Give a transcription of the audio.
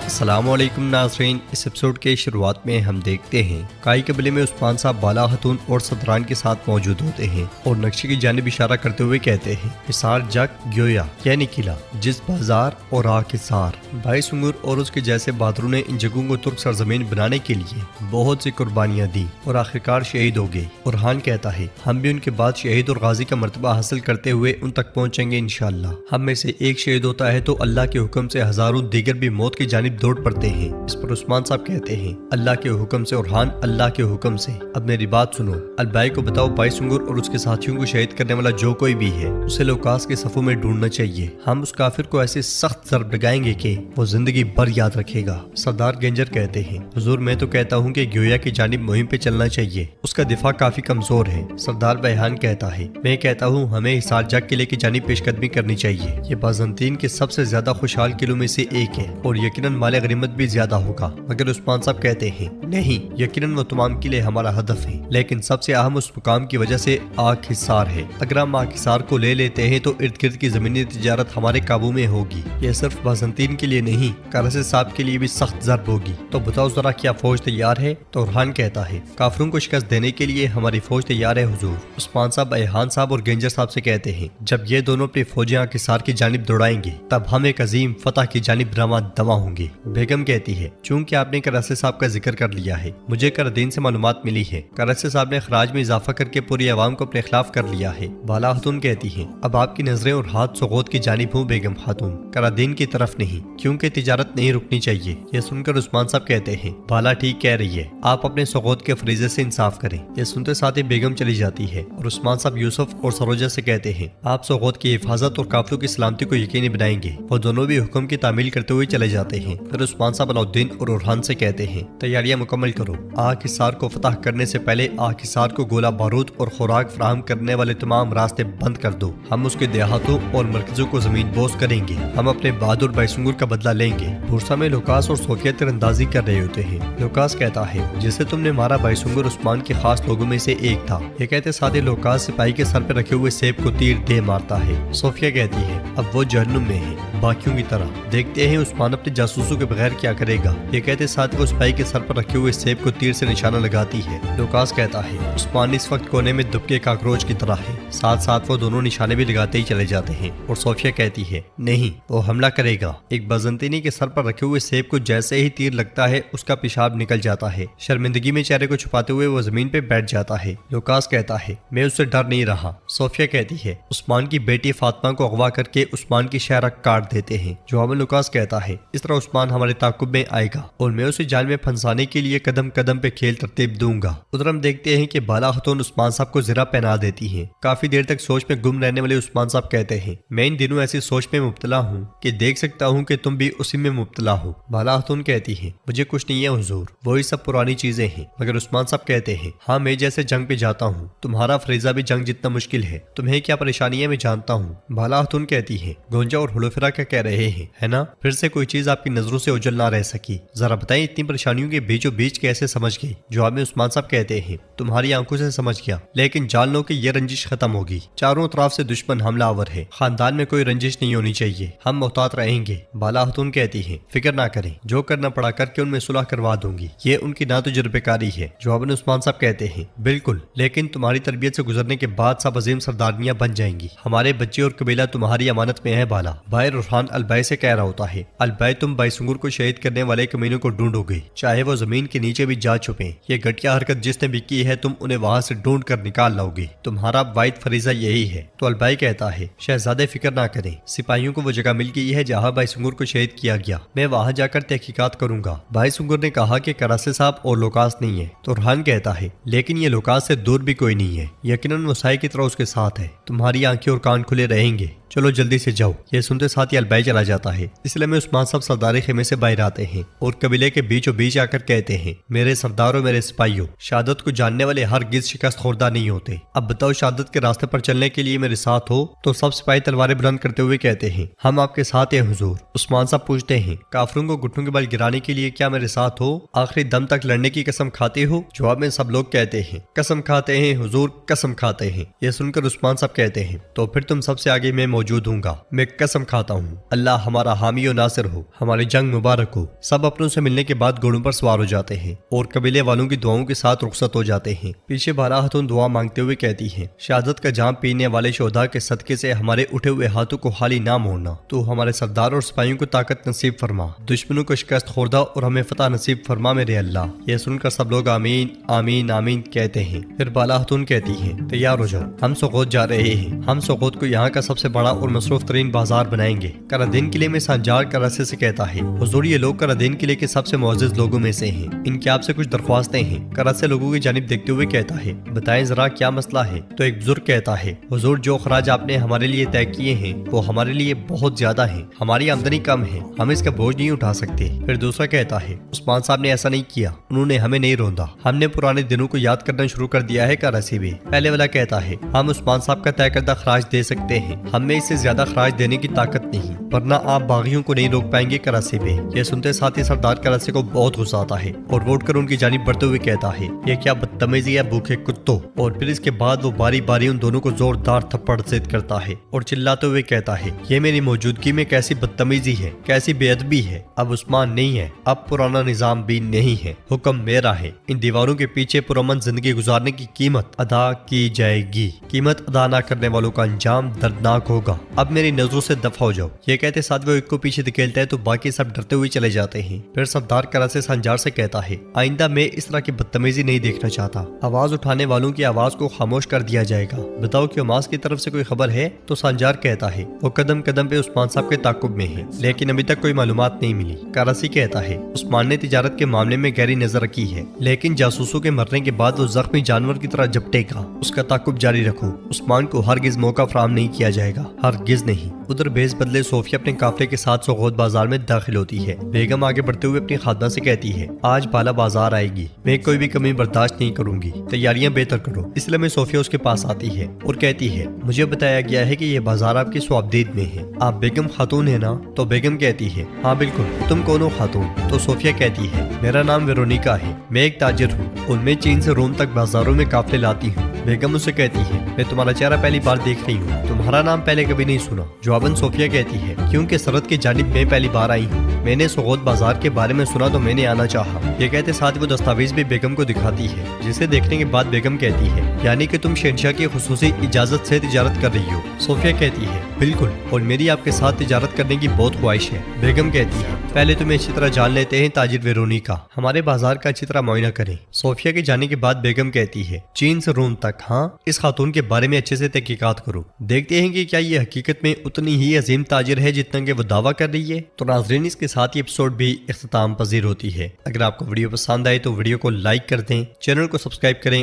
السلام علیکم ناظرین، اس ایپیسوڈ کے شروعات میں ہم دیکھتے ہیں کائی قبیلے میں عثمان صاحب بالا خاتون اور صدران کے ساتھ موجود ہوتے ہیں اور نقشے کی جانب اشارہ کرتے ہوئے کہتے ہیں حصار جگ گویا یعنی قلعہ جس بازار اور آگ حصار بھائی سنگر اور اس کے جیسے بہادروں نے ان جگہوں کو ترک سرزمین بنانے کے لیے بہت سی قربانیاں دی اور آخرکار شہید ہو گئے۔ اورحان کہتا ہے ہم بھی ان کے بعد شہید اور غازی کا مرتبہ حاصل کرتے ہوئے ان تک پہنچیں گے انشاءاللہ۔ ہم میں سے ایک شہید ہوتا ہے تو اللہ کے حکم سے ہزاروں دیگر بھی موت کی جانب دوڑ پڑتے ہیں۔ اس پر عثمان صاحب کہتے ہیں اللہ کے حکم سے اورحان اللہ کے حکم سے۔ اب میری بات سنو، البائی کو بتاؤ بھائی سنگر اور اس کے ساتھیوں کو شہید کرنے والا جو کوئی بھی ہے اسے لوکاس کے صفوں میں ڈھونڈنا چاہیے۔ ہم اس کافر کو ایسے سخت ضرب لگائیں گے کہ وہ زندگی بھر یاد رکھے گا۔ سردار گنجر کہتے ہیں حضور میں تو کہتا ہوں کہ گویا کی جانب مہم پہ چلنا چاہیے، اس کا دفاع کافی کمزور ہے۔ سردار بیحان کہتا ہے میں کہتا ہوں ہمیں حصار جگ قلعے کی جانب پیش قدمی کرنی چاہیے، یہ بازنطین کے سب سے زیادہ خوشحال قلعوں میں سے ایک ہے اور یقیناً مال غنیمت بھی زیادہ ہوگا۔ مگر عثمان صاحب کہتے ہیں نہیں، یقیناً وہ تمام قلعے ہمارا ہدف ہے، لیکن سب سے اہم اس مقام کی وجہ سے آگ حصار ہے۔ اگر ہم آگ حصار کو لے لیتے ہیں تو ارد گرد کی زمینی تجارت ہمارے قابو میں ہوگی۔ یہ صرف بازنطین کے لیے نہیں، کراسے صاحب کے لیے بھی سخت ضرب ہوگی۔ تو بتاؤ ذرا کیا فوج تیار ہے؟ تو اورحان کہتا ہے کافروں کو شکست دینے کے لیے ہماری فوج تیار ہے حضور۔ عثمان صاحب بیحان صاحب اور گنجر صاحب سے کہتے ہیں جب یہ دونوں اپنی فوجیں آگ حصار کی جانب دوڑائیں گے تب ہم ایک عظیم فتح کی جانب رواں دواں ہوں گے۔ بیگم کہتی ہے چونکہ آپ نے کراسے صاحب کا ذکر کر لیا ہے، مجھے کردین سے معلومات ملی ہے کراسے صاحب نے خراج میں اضافہ کر کے پوری عوام کو اپنے خلاف کر لیا ہے۔ بالا خاتون کہتی ہیں اب آپ کی نظریں اور ہاتھ سغوت کی جانب ہوں بیگم خاتون، کردین کی طرف نہیں، کیونکہ تجارت نہیں رکنی چاہیے۔ یہ سن کر عثمان صاحب کہتے ہیں بالا ٹھیک کہہ رہی ہے، آپ اپنے سغوت کے فریضے سے انصاف کریں۔ یہ سنتے ساتھ ہی بیگم چلی جاتی ہے اور عثمان صاحب یوسف اور سروجہ سے کہتے ہیں آپ سغوت کی حفاظت اور قافلوں کی سلامتی کو یقینی بنائیں گے۔ وہ دونوں بھی حکم کی تعمیل کرتے ہوئے چلے جاتے ہیں۔ پھر عثمان صاحب علاؤالدین اور اورحان سے کہتے ہیں تیاریاں مکمل کرو، آگ حصار کو فتح کرنے سے پہلے آگ حصار کو گولہ بارود اور خوراک فراہم کرنے والے تمام راستے بند کر دو۔ ہم اس کے دیہاتوں اور مرکزوں کو زمین بوس کریں گے، ہم اپنے بہادر بائسنگر کا بدلہ لیں گے۔ بورسا میں لوکاس اور صوفیہ تیر اندازی کر رہے ہوتے ہیں۔ لوکاس کہتا ہے جسے تم نے مارا بائسنگر عثمان کے خاص لوگوں میں سے ایک تھا۔ یہ کہتے ساتھ ہی لوکاس سپاہی کے سر پہ رکھے ہوئے سیب کو تیر دے مارتا ہے۔ صوفیہ کہتی ہے اب وہ جہنم میں ہے باقیوں کی طرح، دیکھتے ہیں عثمان اپنے جاسوسوں کے بغیر کیا کرے گا۔ یہ کہتے ساتھ وہ سپاہی کے سر پر رکھے ہوئے سیب کو تیر سے نشانہ لگاتی ہے۔ لوکاس کہتا ہے عثمان اس وقت کونے میں دبکے کاکروچ کی طرح ہے، ساتھ ساتھ وہ دونوں نشانے بھی لگاتے ہی چلے جاتے ہیں۔ اور صوفیہ کہتی ہے نہیں، وہ حملہ کرے گا۔ ایک بازنطینی کے سر پر رکھے ہوئے سیب کو جیسے ہی تیر لگتا ہے اس کا پیشاب نکل جاتا ہے۔ شرمندگی میں چہرے کو چھپاتے ہوئے وہ زمین پہ بیٹھ جاتا ہے۔ لوکاس کہتا ہے میں اس سے ڈر نہیں رہا۔ صوفیہ کہتی ہے عثمان کی بیٹی فاطمہ کو اغوا کر کے عثمان کی شہرہ کاٹ دیتے ہیں۔ جواب میں لوکاس کہتا ہے اس طرح عثمان ہمارے تعاقب میں آئے گا اور میں اسے جال میں پھنسانے کے لیے قدم قدم پہ کھیل ترتیب دوں گا۔ ادھر ہم دیکھتے ہیں کہ بالا خاتون عثمان صاحب کو زرہ پہنا دیتی ہیں۔ کافی دیر تک سوچ میں گم رہنے والے عثمان صاحب کہتے ہیں میں ان دنوں ایسی سوچ میں مبتلا ہوں کہ دیکھ سکتا ہوں کہ تم بھی اسی میں مبتلا ہو۔ بالا خاتون کہتی ہے مجھے کچھ نہیں ہے حضور، وہی سب پرانی چیزیں ہیں۔ مگر عثمان صاحب کہتے ہیں ہاں میں جیسے جنگ پہ جاتا ہوں، تمہارا فریضہ بھی جنگ جتنا مشکل ہے، تمہیں کیا پریشانی ہے میں جانتا ہوں۔ بالا خاتون کہتی ہے گونجا اور حلوفرا کیا کہہ رہے ہیں ہے نا، پھر سے کوئی چیز آپ کی نظروں سے اوجھل نہ رہ سکی، ذرا بتائیں اتنی پریشانیوں کے بیچوں بیچ کیسے سمجھ گئی؟ جواب میں عثمان صاحب کہتے ہیں تمہاری آنکھوں سے سمجھ گیا، لیکن جان لو کہ یہ رنجش ختم ہوگی۔ چاروں طرف سے دشمن حملہ آور ہے، خاندان میں کوئی رنجش نہیں ہونی چاہیے، ہم محتاط رہیں گے۔ بالا خاتون کہتی ہیں فکر نہ کریں، جو کرنا پڑا کر کے ان میں صلح کروا دوں گی، یہ ان کی نا تجربے کاری ہے۔ جواب میں عثمان صاحب کہتے ہیں بالکل، لیکن تمہاری تربیت سے گزرنے کے بعد سب عظیم سردارنیاں بن جائیں گی، ہمارے بچے اور قبیلہ تمہاری امانت میں ہے۔ بالا بھائی اورحان البائی سے کہہ رہا ہوتا ہے البائی تم بائسنگر کو شہید کرنے والے کمینوں کو ڈھونڈو گے، چاہے وہ زمین کے نیچے بھی جا چھپیں۔ یہ گھٹیا حرکت جس نے بھی کی ہے تم انہیں وہاں سے ڈھونڈ کر نکال لاؤ گے، تمہارا واحد فریضہ یہی ہے۔ تو البائی کہتا ہے شہزادے فکر نہ کریں، سپاہیوں کو وہ جگہ مل گئی ہے جہاں بائسنگر کو شہید کیا گیا، میں وہاں جا کر تحقیقات کروں گا۔ بائسنگر نے کہا کہ کراسے صاحب اور لوکاس نہیں ہے۔ تو اورحان کہتا ہے لیکن یہ لوکاس سے دور بھی کوئی نہیں ہے، یقیناً وہ سائے کی طرح اس کے ساتھ ہے، تمہاری آنکھیں اور کان کھلے رہیں گے، چلو جلدی سے جاؤ۔ یہ سنتے ساتھ ہی البائی چلا جاتا ہے۔ اس لیے میں عثمان صاحب سردار خیمے سے باہر آتے ہیں اور قبیلے کے بیچوں بیچ آ کر کہتے ہیں میرے سرداروں میرے سپاہیوں، شہادت کو جاننے والے ہرگز شکست خوردہ نہیں ہوتے۔ اب بتاؤ شہادت کے راستے پر چلنے کے لیے میرے ساتھ ہو؟ تو سب سپاہی تلواریں بلند کرتے ہوئے کہتے ہیں ہم آپ کے ساتھ ہیں حضور۔ عثمان صاحب پوچھتے ہیں کافروں کو گھٹنوں کے بل گرانے کے لیے کیا میرے ساتھ ہو؟ آخری دم تک لڑنے کی قسم کھاتے ہو؟ جواب میں سب لوگ کہتے ہیں قسم کھاتے ہیں حضور، قسم کھاتے ہیں۔ یہ سن کر عثمان صاحب کہتے ہیں تو پھر تم سب سے آگے میں موجود ہوں گا، میں قسم کھاتا ہوں اللہ ہمارا حامی و ناصر ہو، ہماری جنگ مبارک ہو۔ سب اپنوں سے ملنے کے بعد گھوڑوں پر سوار ہو جاتے ہیں اور قبیلے والوں کی دعاؤں کے ساتھ رخصت ہو جاتے ہیں۔ پیچھے بالا خاتون دعا مانگتے ہوئے کہتی ہیں، شہادت کا جام پینے والے شہداء کے صدقے سے ہمارے اٹھے ہوئے ہاتھوں کو خالی نہ موڑنا، تو ہمارے سردار اور سپاہیوں کو طاقت نصیب فرما، دشمنوں کو شکست خوردہ اور ہمیں فتح نصیب فرما میرے اللہ۔ یہ سن کر سب لوگ آمین آمین آمین کہتے ہیں۔ پھر بالا خاتون کہتی ہیں، تیار ہو جاؤ، ہم سوغوت جا رہے ہیں۔ ہم سوغوت کو یہاں کا سب سے بڑا اور مصروف ترین بازار بنائیں گے۔ قرادین قلعے میں سانجار کراسے سے کہتا ہے، حضور یہ لوگ قرادین قلعے کے سب سے معزز لوگوں میں سے ہیں، ان کی آپ سے کچھ درخواستیں ہیں۔ کراسے لوگوں کی جانب دیکھتے ہوئے کہتا ہے، بتائیں ذرا کیا مسئلہ ہے؟ تو ایک بزرگ کہتا ہے، حضور جو اخراج آپ نے ہمارے لیے طے کیے ہیں وہ ہمارے لیے بہت زیادہ ہیں، ہماری آمدنی کم ہے، ہم اس کا بوجھ نہیں اٹھا سکتے۔ پھر دوسرا کہتا ہے، عثمان صاحب نے ایسا نہیں کیا، انہوں نے ہمیں نہیں روندا، ہم نے پرانے دنوں کو یاد کرنا شروع کر دیا ہے کراسی میں۔ پہلے والا کہتا ہے، ہم عثمان صاحب کا طے کردہ خراج دے سکتے ہیں، ہم میں اس سے زیادہ خراج دینے کی طاقت نہیں، ورنہ آپ باغیوں کو نہیں روک پائیں گے کراسی میں۔ یہ سنتے ساتھ ہی سردار کراسی کو بہت غصہ آتا ہے اور روٹ کر ان کی جانب بڑھتے ہوئے کہتا ہے، یہ کیا بدتمیزی ہے بھوکے کتوں؟ اور پھر اس کے بعد وہ باری باری ان دونوں کو زوردار تھپڑ زد کرتا ہے اور چلاتے ہوئے کہتا ہے، یہ میری موجودگی میں کیسی بدتمیزی ہے، کیسی بے ادبی ہے، اب عثمان نہیں ہے، اب پرانا نظام بھی نہیں ہے، حکم میرا ہے، ان دیواروں کے پیچھے پرامن زندگی گزارنے کی قیمت ادا کی جائے گی، قیمت ادا نہ کرنے والوں کا انجام دردناک ہوگا، اب میری نظروں سے دفع ہو جاؤ۔ یہ کہتے ساتھ وہ ایک کو پیچھے دھکیلتا ہے تو باقی سب ڈرتے ہوئے چلے جاتے ہیں۔ پھر سردار کراسے سانجار سے کہتا ہے، آئندہ میں اس طرح کی بدتمیزی نہیں دیکھنا چاہتا، آواز اٹھانے والوں کی آواز کو خاموش کر دیا جائے گا، بتاؤ کہ عماس کی طرف سے کوئی خبر ہے؟ تو سانجار کہتا ہے، وہ قدم قدم پہ عثمان صاحب کے تعاقب میں ہے، لیکن ابھی تک کوئی معلومات نہیں ملی۔ کراسی کہتا ہے، عثمان نے تجارت کے معاملے میں گہری نظر رکھی ہے، لیکن جاسوسوں کے مرنے کے بعد وہ زخمی جانور کی طرح جھپٹے گا، اس کا تعاقب جاری رکھو، عثمان کو ہرگز موقع فراہم نہیں کیا جائے گا، ہرگز نہیں۔ ادھر بھیس بدلے صوفیہ اپنے قافلے کے ساتھ سوغوت بازار میں داخل ہوتی ہے۔ بیگم آگے بڑھتے ہوئے اپنی خادمہ سے کہتی ہے، آج بالا بازار آئے گی، میں کوئی بھی کمی برداشت نہیں کروں گی، تیاریاں بہتر کرو۔ اس لیے میں صوفیہ اس کے پاس آتی ہے اور کہتی ہے، مجھے بتایا گیا ہے کہ یہ بازار آپ کی سوابدید میں ہے، آپ بیگم خاتون ہے نا؟ تو بیگم کہتی ہے، ہاں بالکل، تم کون ہو خاتون؟ تو صوفیہ کہتی ہے، میرا نام ویرونیکا ہے، میں ایک تاجر ہوں اور میں چین سے روم تک بازاروں میں قافلے لاتی ہوں۔ بیگم اسے کہتی ہے، میں تمہارا چہرہ پہلی بار دیکھ رہی ہوں، تمہارا نام پہلے کبھی نہیں سنا۔ جواباً صوفیہ کہتی ہے، کیونکہ سرحد کی جانب میں پہلی بار آئی ہوں، میں نے سوغوت بازار کے بارے میں سنا تو میں نے آنا چاہا۔ یہ کہتے ساتھ وہ دستاویز بھی بیگم کو دکھاتی ہے، جسے دیکھنے کے بعد بیگم کہتی ہے، یعنی کہ تم شہنشاہ کی خصوصی اجازت سے تجارت کر رہی ہو؟ صوفیہ کہتی ہے، بالکل، اور میری آپ کے ساتھ تجارت کرنے کی بہت خواہش ہے۔ بیگم کہتی ہے، پہلے تمہیں اچھی طرح جان لیتے ہیں تاجر ویرونیکا، ہمارے بازار کا اچھی طرح معائنہ کریں۔ صوفیہ کے جانے کے بعد بیگم کہتی ہے، چین سے روم تک، ہاں، اس خاتون کے بارے میں اچھے سے تحقیقات کرو، دیکھتے ہیں کہ کیا یہ حقیقت میں اتنی ہی عظیم تاجر ہے جتنا کہ وہ دعویٰ کر رہی ہے۔ تو ناظرین، اس کے ساتھ یہ ایپیسوڈ بھی اختتام پذیر ہوتی ہے۔ اگر آپ کو ویڈیو پسند آئے تو ویڈیو کو لائک کر دیں، چینل کو سبسکرائب کریں